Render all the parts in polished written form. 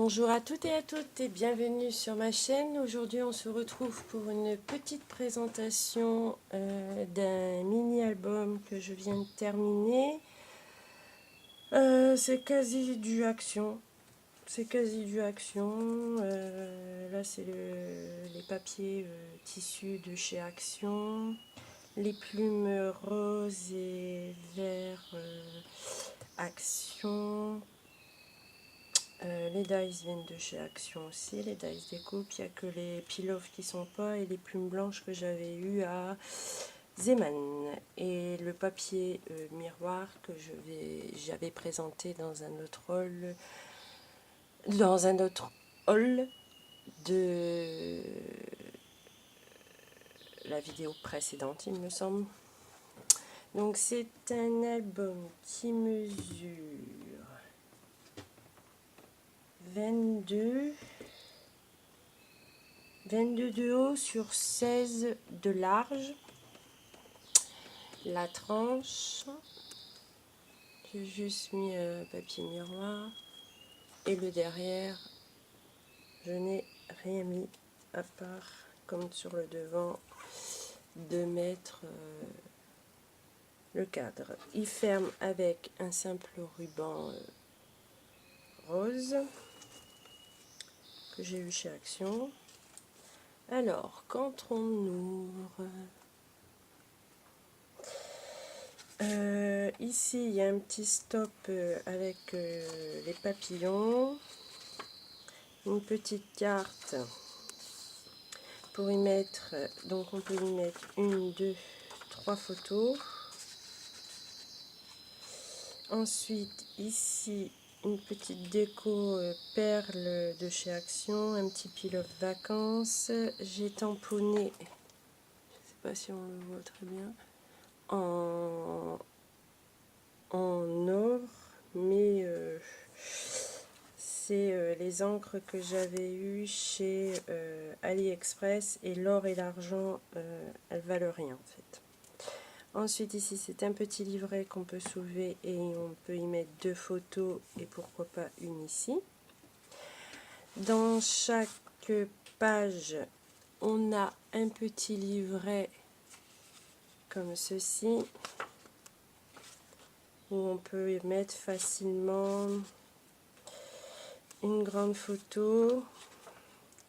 Bonjour à toutes et à toutes et bienvenue sur ma chaîne. Aujourd'hui on se retrouve pour une petite présentation d'un mini-album que je viens de terminer. C'est quasi du action. Là c'est les papiers tissus de chez Action. Les plumes roses et vert Action. Les dies viennent de chez Action aussi, les dies découpe. Il n'y a que les peel-off qui sont pas et les plumes blanches que j'avais eu à Zeman. Et le papier miroir que j'avais présenté dans un autre haul de la vidéo précédente, il me semble. Donc c'est un album qui mesure 22 de haut sur 16 de large. La tranche, j'ai juste mis papier miroir. Et le derrière, je n'ai rien mis à part, comme sur le devant, de mettre le cadre. Il ferme avec un simple ruban rose que j'ai eu chez Action. Alors, quand on ouvre, ici il y a un petit stop avec les papillons, une petite carte pour y mettre, donc on peut y mettre 1, 2, 3 photos. Ensuite ici une petite déco perle de chez Action, un petit peel-off vacances. J'ai tamponné, je ne sais pas si on le voit très bien, en or, mais c'est les encres que j'avais eues chez AliExpress, et l'or et l'argent elles valent rien en fait. Ensuite ici c'est un petit livret qu'on peut soulever et on peut y mettre 2 photos et pourquoi pas une ici. Dans chaque page on a un petit livret comme ceci, où on peut y mettre facilement une grande photo.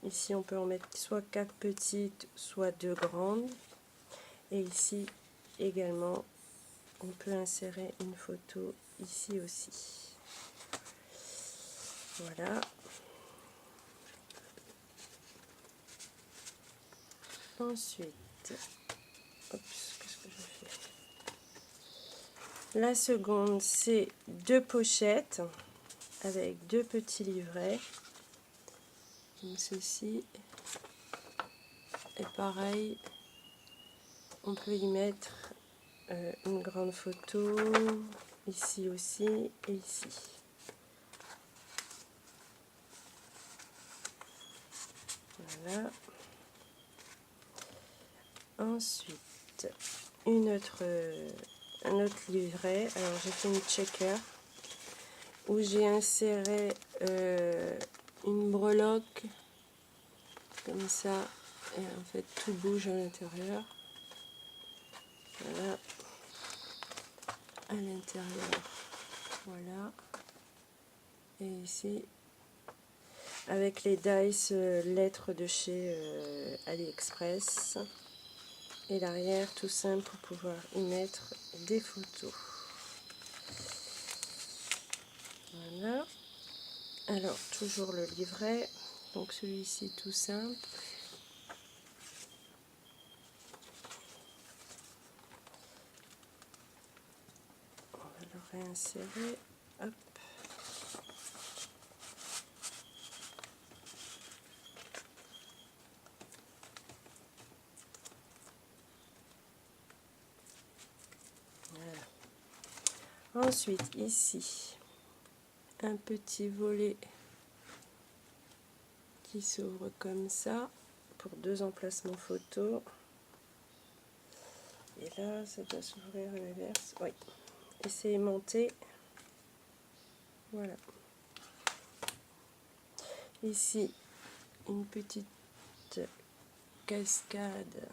Ici on peut en mettre soit 4 petites, soit 2 grandes. Et ici également on peut insérer une photo ici aussi. Voilà. Ensuite, qu'est-ce que je fais? La seconde, c'est 2 pochettes avec 2 petits livrets, comme ceci. Et pareil, on peut y mettre une grande photo, ici aussi et ici. Voilà. Ensuite, un autre livret. Alors j'ai fait une checker où j'ai inséré une breloque comme ça, et en fait tout bouge à l'intérieur. Voilà, à l'intérieur, voilà, et ici avec les dice lettres de chez AliExpress, et l'arrière tout simple pour pouvoir y mettre des photos. Voilà. Alors toujours le livret, donc celui-ci tout simple. On va le réinsérer. Hop. Voilà. Ensuite ici un petit volet qui s'ouvre comme ça pour 2 emplacements photos. Et là, ça doit s'ouvrir à l'inverse. Oui. Et c'est aimanté. Voilà. Ici, une petite cascade.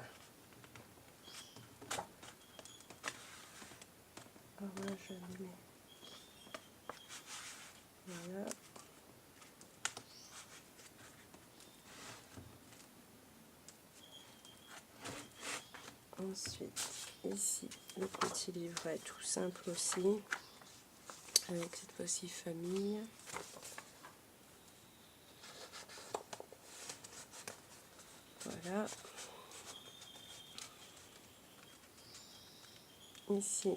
Alors là, je le mets. Voilà. Ensuite, ici, le petit livret tout simple aussi, avec cette fois-ci famille. Voilà. Ici,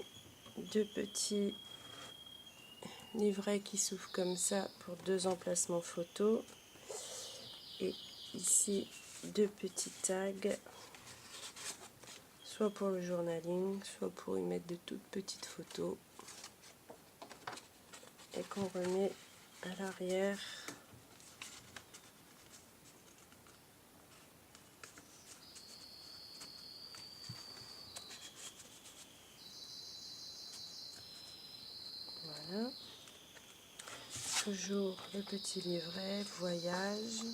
deux petits livrets qui s'ouvrent comme ça pour 2 emplacements photos. Et ici, 2 petits tags, soit pour le journaling, soit pour y mettre de toutes petites photos. Et qu'on remet à l'arrière. Voilà. Toujours le petit livret, voyage.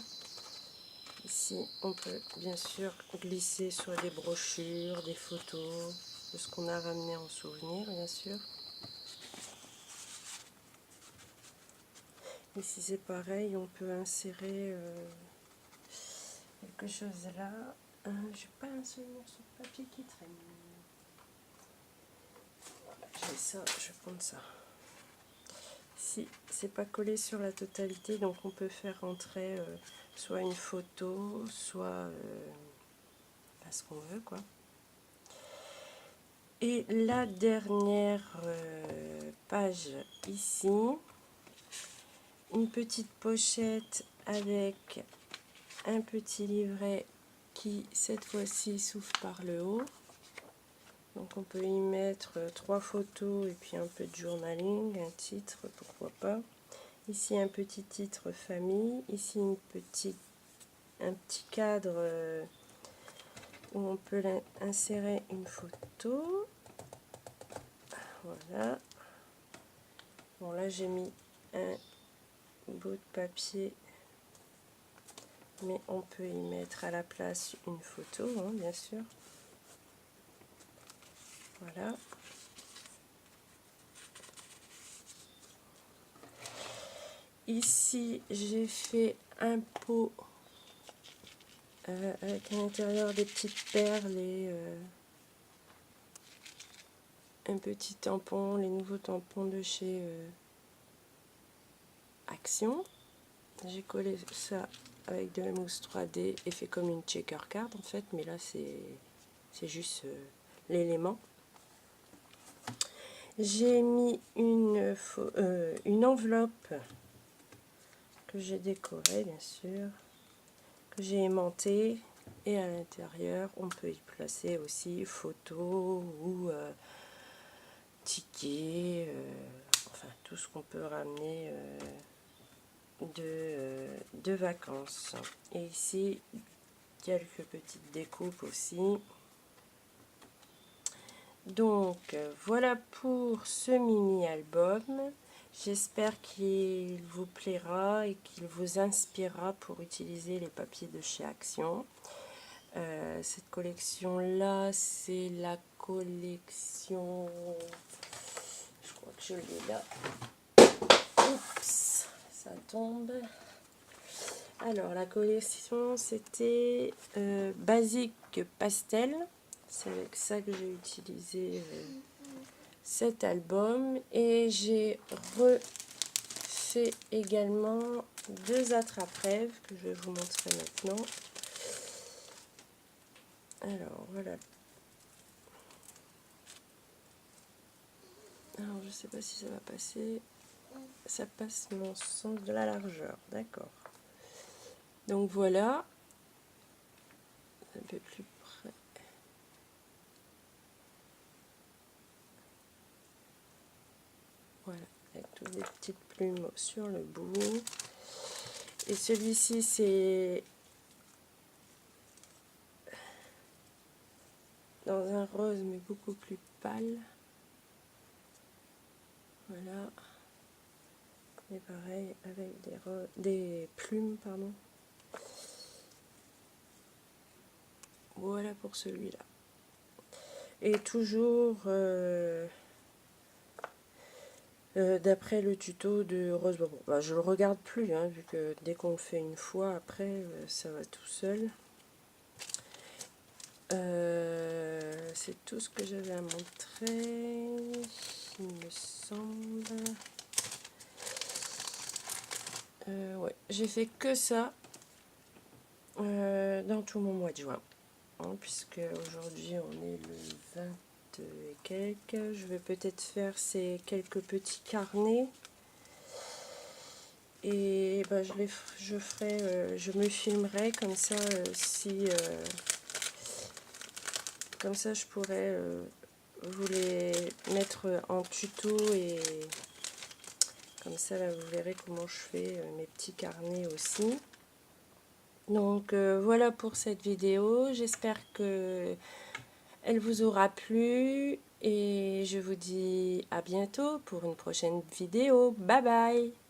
Ici, on peut bien sûr glisser sur des brochures, des photos, de ce qu'on a ramené en souvenir, bien sûr. Ici, c'est pareil, on peut insérer quelque chose là. J'ai pas un seul morceau de papier qui traîne. J'ai ça, je vais prendre ça. Si c'est pas collé sur la totalité, donc on peut faire rentrer soit une photo, soit ce qu'on veut, quoi. Et la dernière page ici, une petite pochette avec un petit livret qui cette fois-ci s'ouvre par le haut. Donc on peut y mettre 3 photos et puis un peu de journaling, un titre, pourquoi pas. Ici un petit titre famille, ici un petit cadre où on peut insérer une photo. Voilà. Bon là j'ai mis un bout de papier, mais on peut y mettre à la place une photo, hein, bien sûr. Voilà. Ici j'ai fait un pot avec à l'intérieur des petites perles et un petit tampon, les nouveaux tampons de chez Action. J'ai collé ça avec de la mousse 3D et fait comme une checker card en fait, mais là c'est juste l'élément. J'ai mis une enveloppe que j'ai décorée bien sûr, que j'ai aimantée, et à l'intérieur on peut y placer aussi photos ou tickets, enfin tout ce qu'on peut ramener de vacances. Et ici quelques petites découpes aussi. Donc voilà pour ce mini album. J'espère qu'il vous plaira et qu'il vous inspirera pour utiliser les papiers de chez Action. Cette collection là, c'est la collection, je crois que je l'ai là. Oups, ça tombe. Alors la collection c'était Basique Pastel. C'est avec ça que j'ai utilisé cet album, et j'ai refait également 2 attrape-rêves que je vais vous montrer maintenant. Alors voilà. Alors je sais pas si ça va passer. Ça passe mon sens de la largeur, d'accord. Donc voilà. Un peu plus près. Voilà, avec toutes les petites plumes sur le bout. Et celui-ci, c'est dans un rose, mais beaucoup plus pâle. Voilà. Et pareil avec des plumes, pardon. Voilà pour celui-là. Et toujours d'après le tuto de Rose Bonbon. Bah, je le regarde plus, hein, vu que dès qu'on le fait une fois, après, ça va tout seul. C'est tout ce que j'avais à montrer, il me semble. Ouais, j'ai fait que ça dans tout mon mois de juin, hein, puisque aujourd'hui on est le 20 et quelques. Je vais peut-être faire ces quelques petits carnets et bah, je me filmerai comme ça comme ça je pourrais vous les mettre en tuto et comme ça là vous verrez comment je fais mes petits carnets aussi. Donc voilà pour cette vidéo, j'espère que elle vous aura plu et je vous dis à bientôt pour une prochaine vidéo. Bye bye!